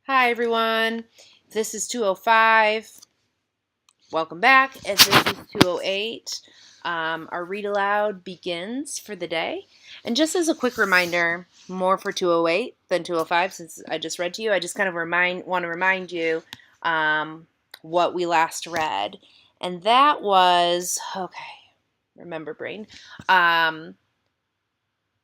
Hi, everyone. This is 205. Welcome back. And this is 208. Our read aloud begins for the day. And just as a quick reminder, more for 208 than 205, since I just read to you, I just kind of want to remind you what we last read. And that was, remember brain.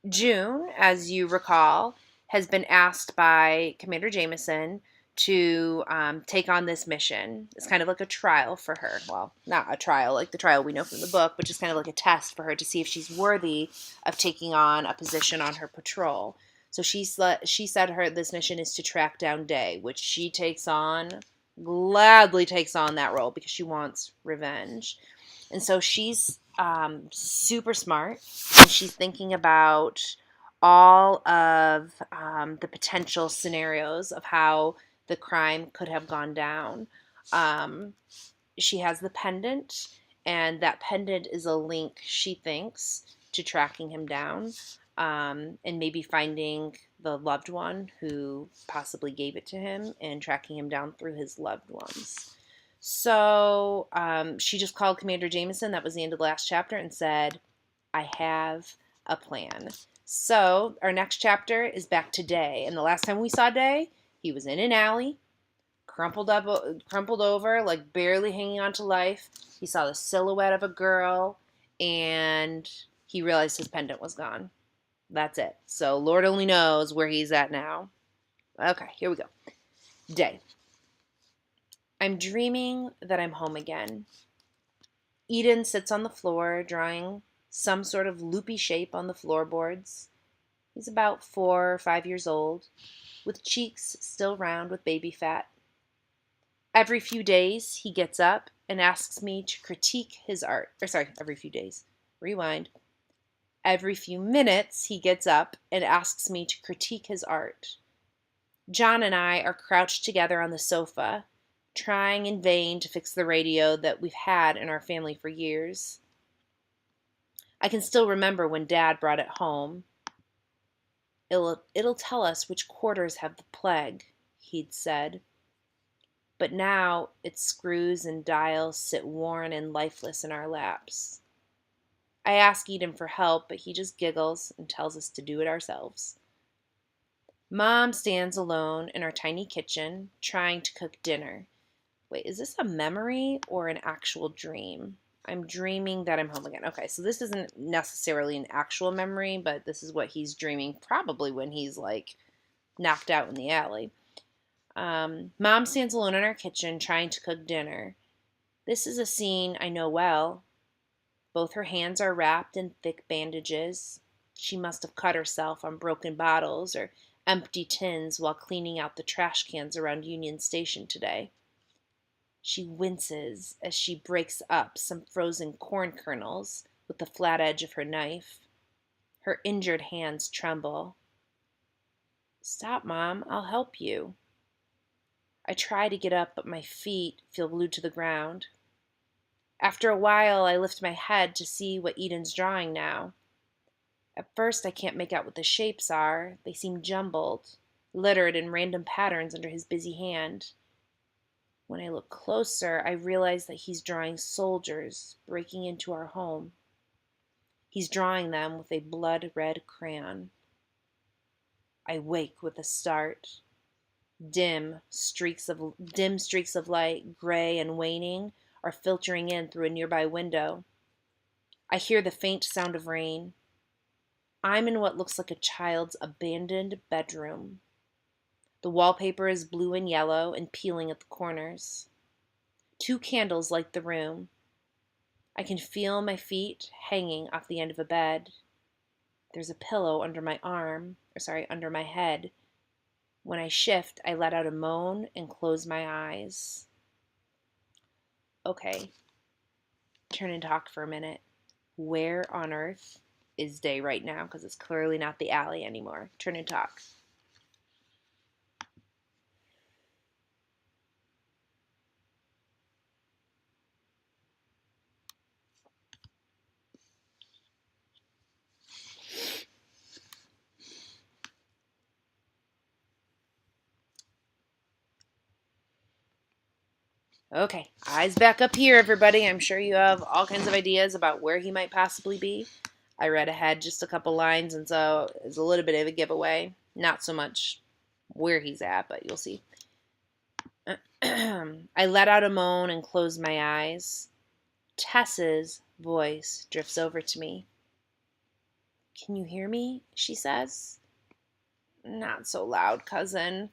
June, as you recall, has been asked by Commander Jameson to take on this mission. It's kind of like a trial for her. Well, not a trial like the trial we know from the book, but just kind of like a test for her to see if she's worthy of taking on a position on her patrol. So she said this mission is to track down Day, which she gladly takes on that role because she wants revenge. And so she's super smart, and she's thinking about all of the potential scenarios of how the crime could have gone down. Um, she has the pendant, and that pendant is a link, she thinks, to tracking him down, and maybe finding the loved one who possibly gave it to him and tracking him down through his loved ones. So she just called Commander Jameson. That was the end of the last chapter, and said, I have a plan. So our next chapter is back to Day. And the last time we saw Day, he was in an alley, crumpled over, like barely hanging on to life. He saw the silhouette of a girl, and he realized his pendant was gone. That's it. So Lord only knows where he's at now. Okay, here we go. Day. I'm dreaming that I'm home again. Eden sits on the floor, drawing some sort of loopy shape on the floorboards. He's about 4 or 5 years old, with cheeks still round with baby fat. Every few days, he gets up and asks me to critique his art. Every few days. Rewind. Every few minutes, he gets up and asks me to critique his art. John and I are crouched together on the sofa, trying in vain to fix the radio that we've had in our family for years. I can still remember when Dad brought it home. It'll tell us which quarters have the plague, he'd said. But now its screws and dials sit worn and lifeless in our laps. I ask Eden for help, but he just giggles and tells us to do it ourselves. Mom stands alone in our tiny kitchen, trying to cook dinner. Wait, is this a memory or an actual dream? I'm dreaming that I'm home again. Okay, so this isn't necessarily an actual memory, but this is what he's dreaming probably when he's like knocked out in the alley. Mom stands alone in our kitchen trying to cook dinner. This is a scene I know well. Both her hands are wrapped in thick bandages. She must have cut herself on broken bottles or empty tins while cleaning out the trash cans around Union Station today. She winces as she breaks up some frozen corn kernels with the flat edge of her knife. Her injured hands tremble. Stop, Mom. I'll help you. I try to get up, but my feet feel glued to the ground. After a while, I lift my head to see what Eden's drawing now. At first, I can't make out what the shapes are. They seem jumbled, littered in random patterns under his busy hand. When I look closer, I realize that he's drawing soldiers breaking into our home. He's drawing them with a blood-red crayon. I wake with a start. Dim streaks of light, gray and waning, are filtering in through a nearby window. I hear the faint sound of rain. I'm in what looks like a child's abandoned bedroom. The wallpaper is blue and yellow and peeling at the corners. 2 candles light the room. I can feel my feet hanging off the end of a bed. There's a pillow under my under my head. When I shift, I let out a moan and close my eyes. Okay, turn and talk for a minute. Where on earth is Day right now? Because it's clearly not the alley anymore. Turn and talk. Okay, eyes back up here, everybody. I'm sure you have all kinds of ideas about where he might possibly be. I read ahead just a couple lines, and so it's a little bit of a giveaway. Not so much where he's at, but you'll see. I let out a moan and closed my eyes. Tess's voice drifts over to me. Can you hear me? She says. Not so loud, cousin.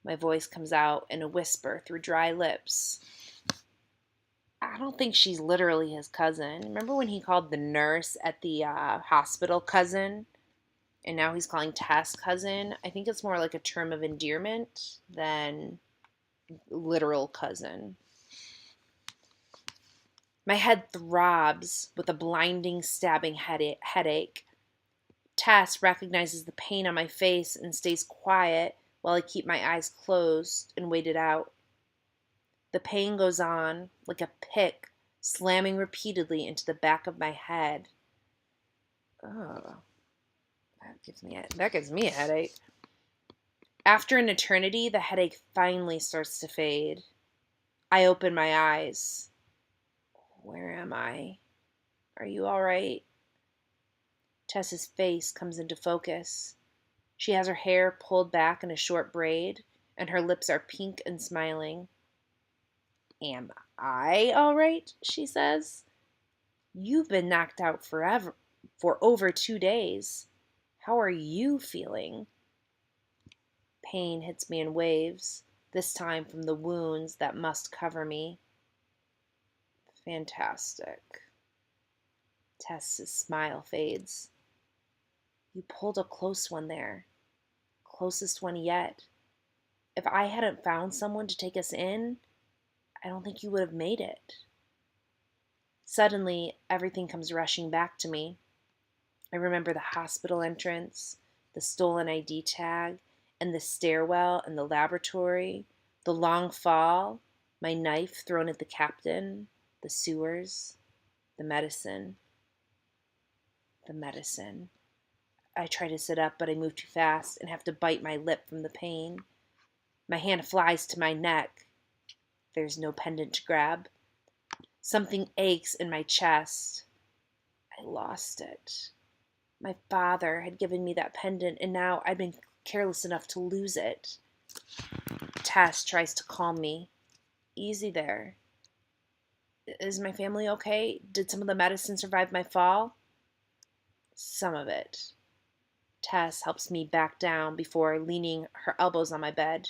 My voice comes out in a whisper through dry lips. I don't think she's literally his cousin. Remember when he called the nurse at the hospital cousin? And now he's calling Tess cousin? I think it's more like a term of endearment than literal cousin. My head throbs with a blinding, stabbing headache. Tess recognizes the pain on my face and stays quiet while I keep my eyes closed and wait it out. The pain goes on like a pick slamming repeatedly into the back of my head. Oh, that gives me a headache. After an eternity, the headache finally starts to fade. I open my eyes. Where am I? Are you all right? Tess's face comes into focus. She has her hair pulled back in a short braid, and her lips are pink and smiling. Am I all right? She says. You've been knocked out for over 2 days. How are you feeling? Pain hits me in waves, this time from the wounds that must cover me. Fantastic. Tess's smile fades. You pulled a close one there. Closest one yet. If I hadn't found someone to take us in, I don't think you would have made it. Suddenly, everything comes rushing back to me. I remember the hospital entrance, the stolen ID tag, and the stairwell and the laboratory, the long fall, my knife thrown at the captain, the sewers, the medicine. The medicine. I try to sit up, but I move too fast and have to bite my lip from the pain. My hand flies to my neck. There's no pendant to grab. Something aches in my chest. I lost it. My father had given me that pendant, and now I'd been careless enough to lose it. Tess tries to calm me. Easy there. Is my family okay? Did some of the medicine survive my fall? Some of it. Tess helps me back down before leaning her elbows on my bed.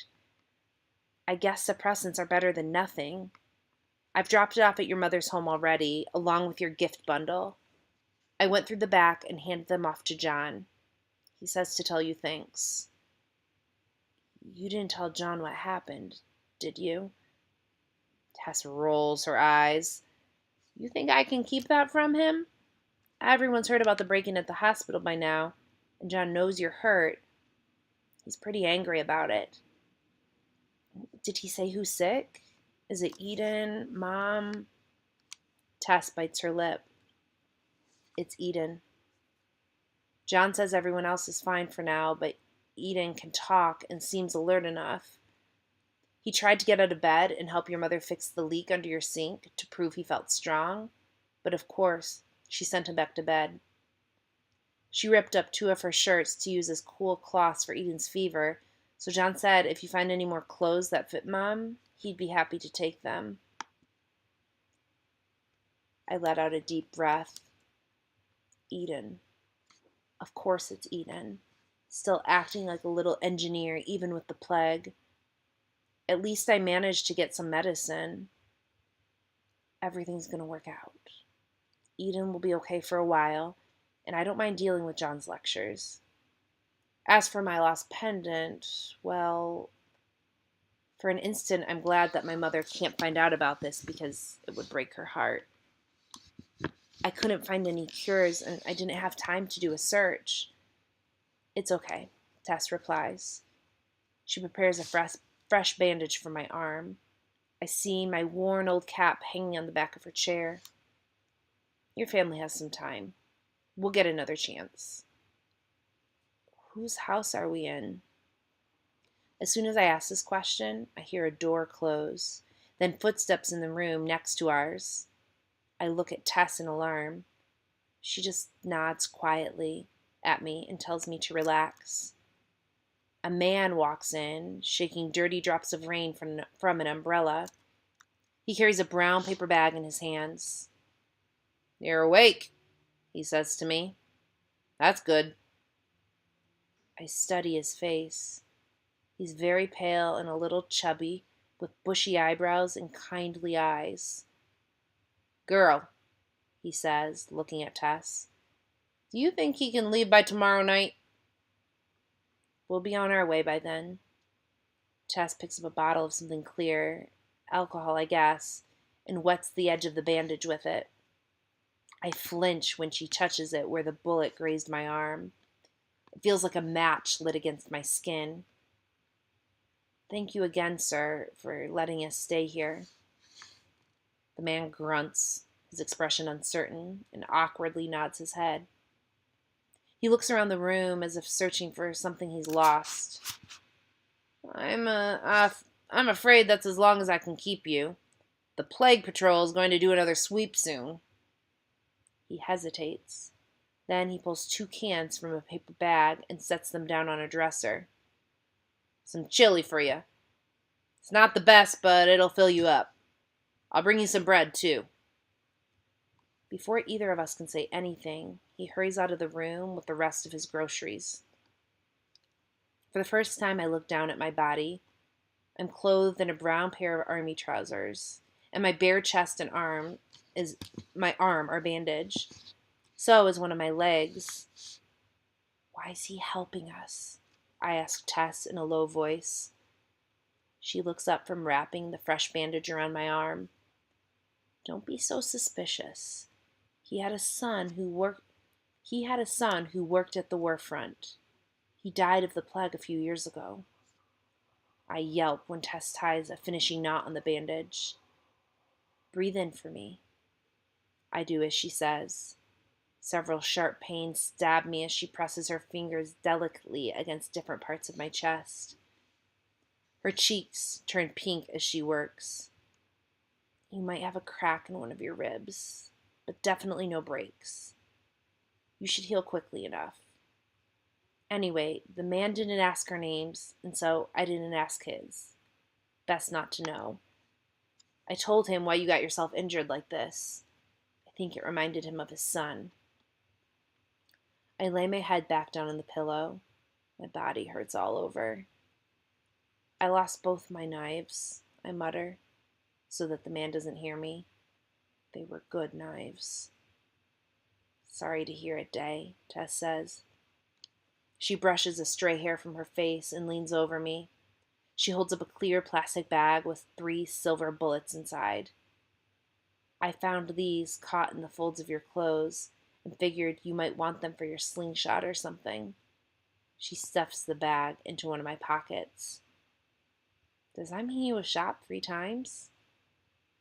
I guess suppressants are better than nothing. I've dropped it off at your mother's home already, along with your gift bundle. I went through the back and handed them off to John. He says to tell you thanks. You didn't tell John what happened, did you? Tess rolls her eyes. You think I can keep that from him? Everyone's heard about the break-in at the hospital by now, and John knows you're hurt. He's pretty angry about it. Did he say who's sick? Is it Eden, Mom? Tess bites her lip. It's Eden. John says everyone else is fine for now, but Eden can talk and seems alert enough. He tried to get out of bed and help your mother fix the leak under your sink to prove he felt strong, but of course, she sent him back to bed. She ripped up 2 of her shirts to use as cool cloths for Eden's fever, so John said if you find any more clothes that fit Mom, he'd be happy to take them. I let out a deep breath. Eden. Of course it's Eden. Still acting like a little engineer even with the plague. At least I managed to get some medicine. Everything's going to work out. Eden will be okay for a while, and I don't mind dealing with John's lectures. As for my lost pendant, well, for an instant I'm glad that my mother can't find out about this because it would break her heart. I couldn't find any cures, and I didn't have time to do a search. It's okay, Tess replies. She prepares a fresh bandage for my arm. I see my worn old cap hanging on the back of her chair. Your family has some time. We'll get another chance. Whose house are we in? As soon as I ask this question, I hear a door close. then footsteps in the room next to ours. I look at Tess in alarm. She just nods quietly at me and tells me to relax. A man walks in, shaking dirty drops of rain from an umbrella. He carries a brown paper bag in his hands. "You're awake," he says to me. "That's good." I study his face. He's very pale and a little chubby, with bushy eyebrows and kindly eyes. "Girl," he says, looking at Tess, "do you think he can leave by tomorrow night?" "We'll be on our way by then." Tess picks up a bottle of something clear, alcohol, I guess, and wets the edge of the bandage with it. I flinch when she touches it where the bullet grazed my arm. It feels like a match lit against my skin. "Thank you again, sir, for letting us stay here." The man grunts, his expression uncertain, and awkwardly nods his head. He looks around the room as if searching for something he's lost. I'm afraid that's as long as I can keep you. The plague patrol is going to do another sweep soon." He hesitates. Then he pulls 2 cans from a paper bag and sets them down on a dresser. "Some chili for you. It's not the best, but it'll fill you up. I'll bring you some bread, too." Before either of us can say anything, he hurries out of the room with the rest of his groceries. For the first time, I look down at my body. I'm clothed in a brown pair of army trousers, and my bare chest and arm are bandaged. So is one of my legs. "Why is he helping us?" I ask Tess in a low voice. She looks up from wrapping the fresh bandage around my arm. "Don't be so suspicious. He had a son who worked at the war front. He died of the plague a few years ago." I yelp when Tess ties a finishing knot on the bandage. "Breathe in for me." I do as she says. Several sharp pains stab me as she presses her fingers delicately against different parts of my chest. Her cheeks turn pink as she works. "You might have a crack in one of your ribs, but definitely no breaks. You should heal quickly enough. Anyway, the man didn't ask our names, and so I didn't ask his. Best not to know. I told him why you got yourself injured like this. I think it reminded him of his son." I lay my head back down on the pillow. My body hurts all over. "I lost both my knives," I mutter, so that the man doesn't hear me. "They were good knives." "Sorry to hear it, Day," Tess says. She brushes a stray hair from her face and leans over me. She holds up a clear plastic bag with 3 silver bullets inside. "I found these caught in the folds of your clothes and figured you might want them for your slingshot or something." She stuffs the bag into one of my pockets. "Does that mean you was shot 3 times?"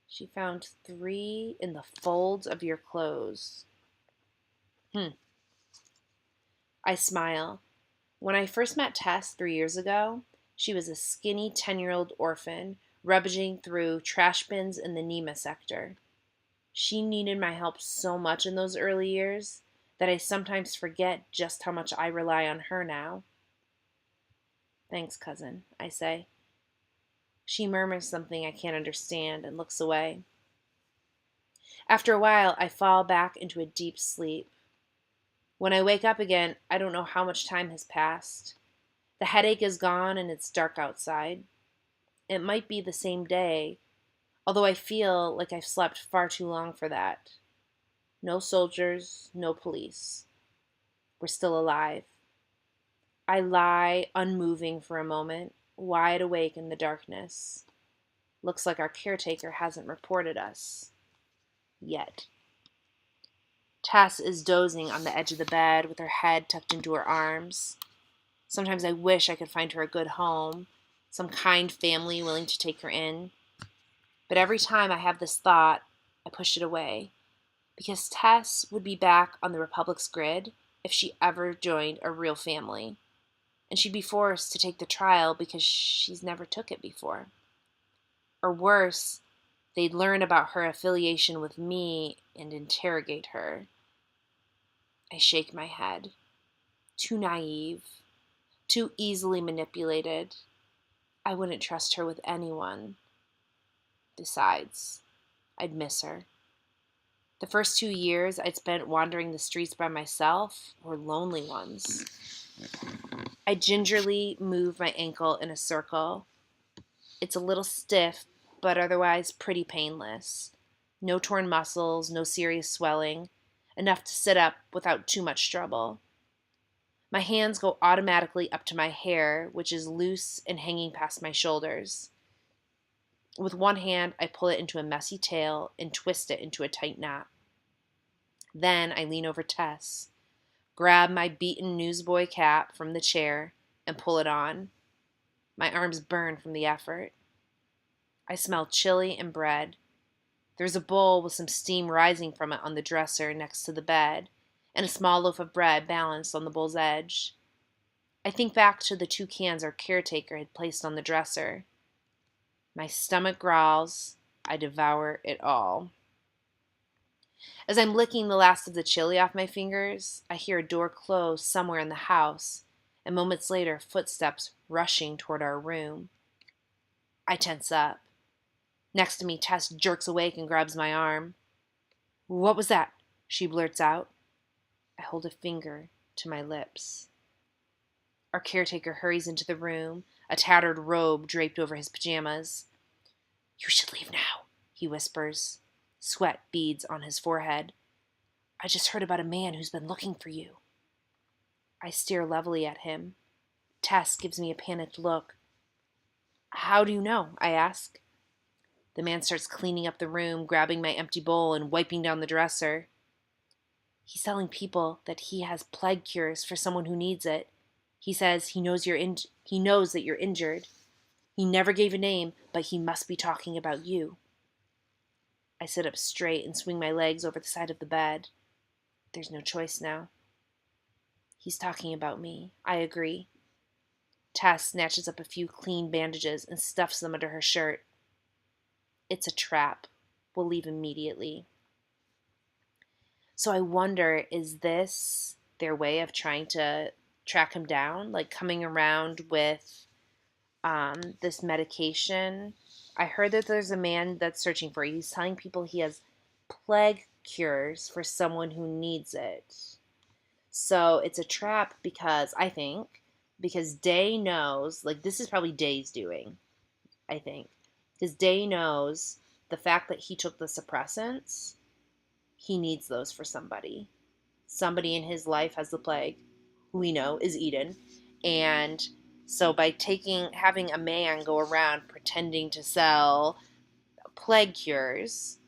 "She found 3 in the folds of your clothes." I smile. When I first met Tess 3 years ago, she was a skinny 10-year-old orphan rummaging through trash bins in the Nema sector. She needed my help so much in those early years that I sometimes forget just how much I rely on her now. "Thanks, cousin," I say. She murmurs something I can't understand and looks away. After a while, I fall back into a deep sleep. When I wake up again, I don't know how much time has passed. The headache is gone and it's dark outside. It might be the same day, although I feel like I've slept far too long for that. No soldiers, no police. We're still alive. I lie unmoving for a moment, wide awake in the darkness. Looks like our caretaker hasn't reported us. Yet. Tess is dozing on the edge of the bed with her head tucked into her arms. Sometimes I wish I could find her a good home, some kind family willing to take her in. But every time I have this thought, I push it away, because Tess would be back on the Republic's grid if she ever joined a real family, and she'd be forced to take the trial because she's never took it before. Or worse, They'd learn about her affiliation with me and interrogate her. I shake my head. Too naive. Too easily manipulated. I wouldn't trust her with anyone. Besides, I'd miss her. The first 2 years I'd spent wandering the streets by myself were lonely ones. I gingerly move my ankle in a circle. It's a little stiff, but otherwise pretty painless. No torn muscles, no serious swelling, enough to sit up without too much trouble. My hands go automatically up to my hair, which is loose and hanging past my shoulders. With one hand, I pull it into a messy tail and twist it into a tight knot. Then I lean over Tess, grab my beaten newsboy cap from the chair, and pull it on. My arms burn from the effort. I smell chili and bread. There's a bowl with some steam rising from it on the dresser next to the bed, and a small loaf of bread balanced on the bowl's edge. I think back to the 2 cans our caretaker had placed on the dresser. My stomach growls. I devour it all. As I'm licking the last of the chili off my fingers, I hear a door close somewhere in the house, and moments later, footsteps rushing toward our room. I tense up. Next to me, Tess jerks awake and grabs my arm. "What was that?" she blurts out. I hold a finger to my lips. Our caretaker hurries into the room, a tattered robe draped over his pajamas. "You should leave now," he whispers. Sweat beads on his forehead. "I just heard about a man who's been looking for you." I stare levelly at him. Tess gives me a panicked look. "How do you know?" I ask. The man starts cleaning up the room, grabbing my empty bowl and wiping down the dresser. "He's telling people that he has plague cures for someone who needs it. He says he knows that you're injured. He never gave a name, but he must be talking about you." I sit up straight and swing my legs over the side of the bed. There's no choice now. "He's talking about me," I agree. Tess snatches up a few clean bandages and stuffs them under her shirt. "It's a trap. We'll leave immediately." So I wonder, is this their way of trying to track him down? Like coming around with this medication? I heard that there's a man that's searching for it. He's telling people he has plague cures for someone who needs it. So it's a trap because Day knows, like this is probably Day's doing, I think. Because Day knows the fact that he took the suppressants, he needs those for somebody. Somebody in his life has the plague, who we know is Eden. And so by having a man go around pretending to sell plague cures,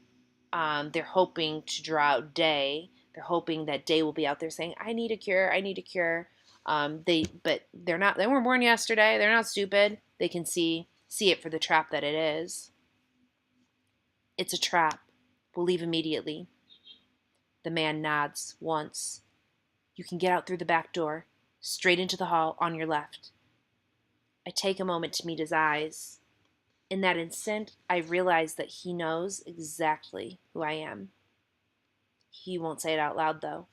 they're hoping to draw out Day. They're hoping that Day will be out there saying, "I need a cure, I need a cure." But they're not. They weren't born yesterday. They're not stupid. They can see it for the trap that it is. "It's a trap. We'll leave immediately." The man nods once. "You can get out through the back door, straight into the hall on your left." I take a moment to meet his eyes. In that instant, I realize that he knows exactly who I am. He won't say it out loud, though.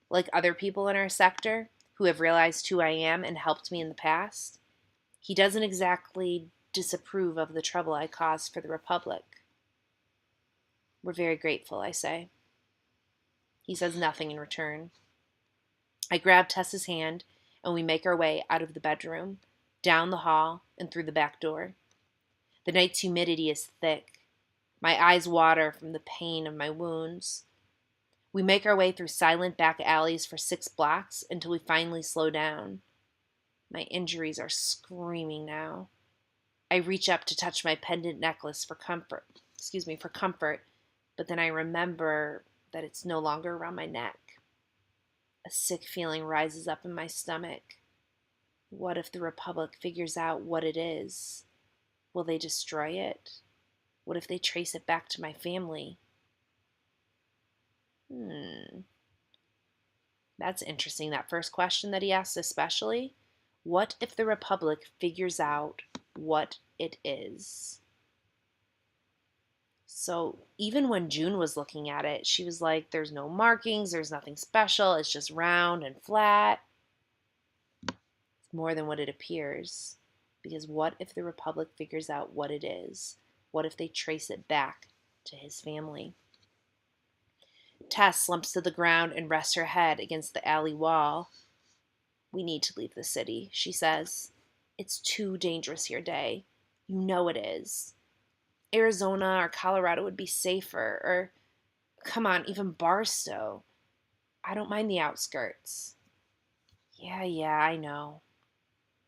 Like other people in our sector who have realized who I am and helped me in the past, he doesn't exactly disapprove of the trouble I caused for the Republic. "We're very grateful," I say. He says nothing in return. I grab Tess's hand, and we make our way out of the bedroom, down the hall, and through the back door. The night's humidity is thick. My eyes water from the pain of my wounds. We make our way through silent back alleys for 6 blocks until we finally slow down. My injuries are screaming now. I reach up to touch my pendant necklace for comfort, but then I remember that it's no longer around my neck. A sick feeling rises up in my stomach. What if the Republic figures out what it is? Will they destroy it? What if they trace it back to my family? That's interesting, that first question that he asked especially. What if the Republic figures out what it is? So even when June was looking at it, she was like, there's no markings, there's nothing special, it's just round and flat. It's more than what it appears. Because what if the Republic figures out what it is? What if they trace it back to his family? Tess slumps to the ground and rests her head against the alley wall. We need to leave the city, she says. It's too dangerous here, Day. You know it is. Arizona or Colorado would be safer, or, come on, even Barstow. I don't mind the outskirts. Yeah, I know.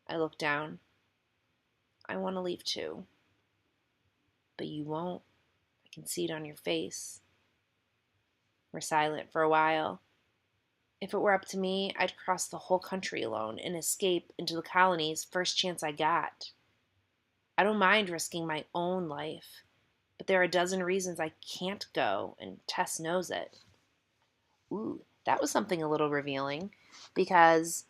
I look down. I want to leave too. But you won't. I can see it on your face. We're silent for a while. If it were up to me, I'd cross the whole country alone and escape into the colonies first chance I got. I don't mind risking my own life, but there are a dozen reasons I can't go, and Tess knows it. Ooh, that was something a little revealing, because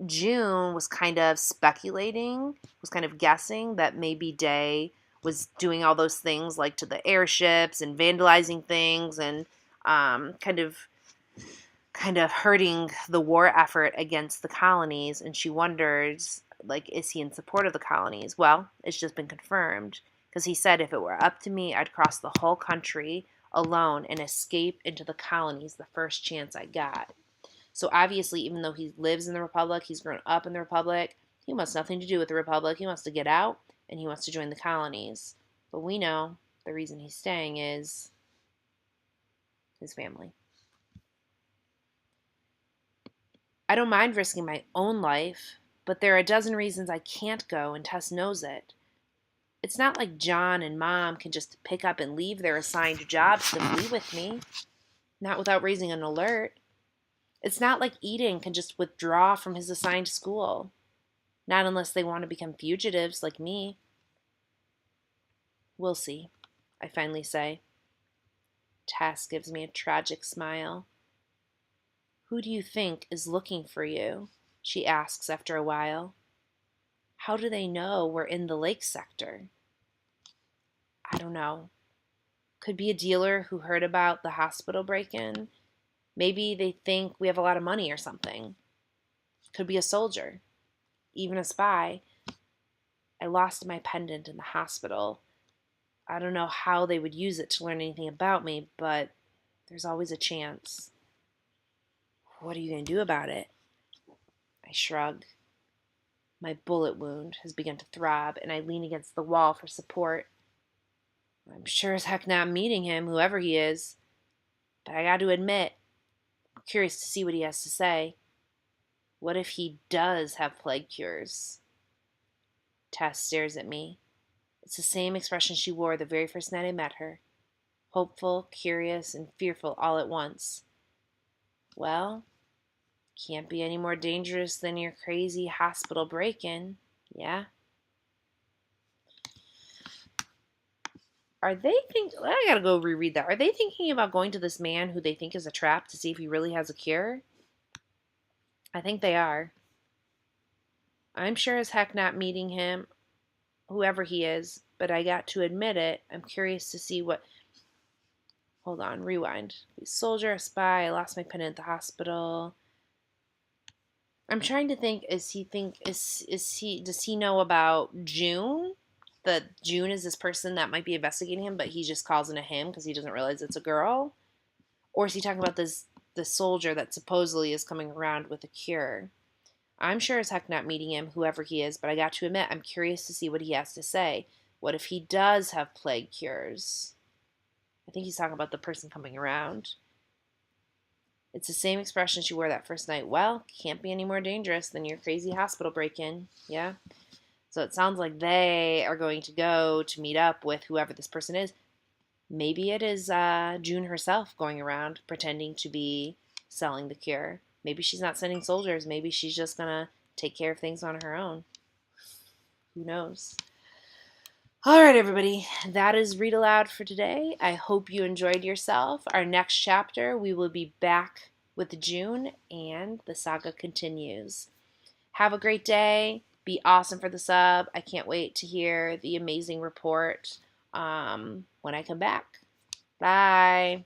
June was kind of speculating, was kind of guessing that maybe Day was doing all those things, like to the airships and vandalizing things, and kind of hurting the war effort against the colonies. And she wonders, like, is he in support of the colonies? Well, it's just been confirmed, because he said, if it were up to me, I'd cross the whole country alone and escape into the colonies the first chance I got. So obviously, even though he lives in the Republic, he's grown up in the Republic, he wants nothing to do with the Republic. He wants to get out, and he wants to join the colonies. But we know the reason he's staying is his family. I don't mind risking my own life, but there are a dozen reasons I can't go, and Tess knows it. It's not like John and Mom can just pick up and leave their assigned jobs to flee with me, not without raising an alert. It's not like Eden can just withdraw from his assigned school, not unless they want to become fugitives like me. We'll see, I finally say. Tess gives me a tragic smile. Who do you think is looking for you? She asks after a while. How do they know we're in the lake sector? I don't know. Could be a dealer who heard about the hospital break-in. Maybe they think we have a lot of money or something. Could be a soldier. Even a spy. I lost my pendant in the hospital. I don't know how they would use it to learn anything about me, but there's always a chance. What are you going to do about it? I shrug. My bullet wound has begun to throb, and I lean against the wall for support. I'm sure as heck not meeting him, whoever he is. But I got to admit, I'm curious to see what he has to say. What if he does have plague cures? Tess stares at me. It's the same expression she wore the very first night I met her. Hopeful, curious, and fearful all at once. Well, can't be any more dangerous than your crazy hospital break-in, yeah? I gotta go reread that. Are they thinking about going to this man who they think is a trap to see if he really has a cure? I think they are. I'm sure as heck not meeting him, whoever he is, but I got to admit it. I'm curious to see what. Hold on, rewind. Soldier, a spy, I lost my pendant at the hospital. I'm trying to think, does he know about June? That June is this person that might be investigating him, but he just calls it a him because he doesn't realize it's a girl? Or is he talking about the soldier that supposedly is coming around with a cure? I'm sure as heck not meeting him, whoever he is, but I got to admit, I'm curious to see what he has to say. What if he does have plague cures? I think he's talking about the person coming around. It's the same expression she wore that first night. Well, can't be any more dangerous than your crazy hospital break-in, yeah? So it sounds like they are going to go to meet up with whoever this person is. Maybe it is June herself going around pretending to be selling the cure. Maybe she's not sending soldiers. Maybe she's just going to take care of things on her own. Who knows? All right, everybody. That is Read Aloud for today. I hope you enjoyed yourself. Our next chapter, we will be back with June, and the saga continues. Have a great day. Be awesome for the sub. I can't wait to hear the amazing report when I come back. Bye.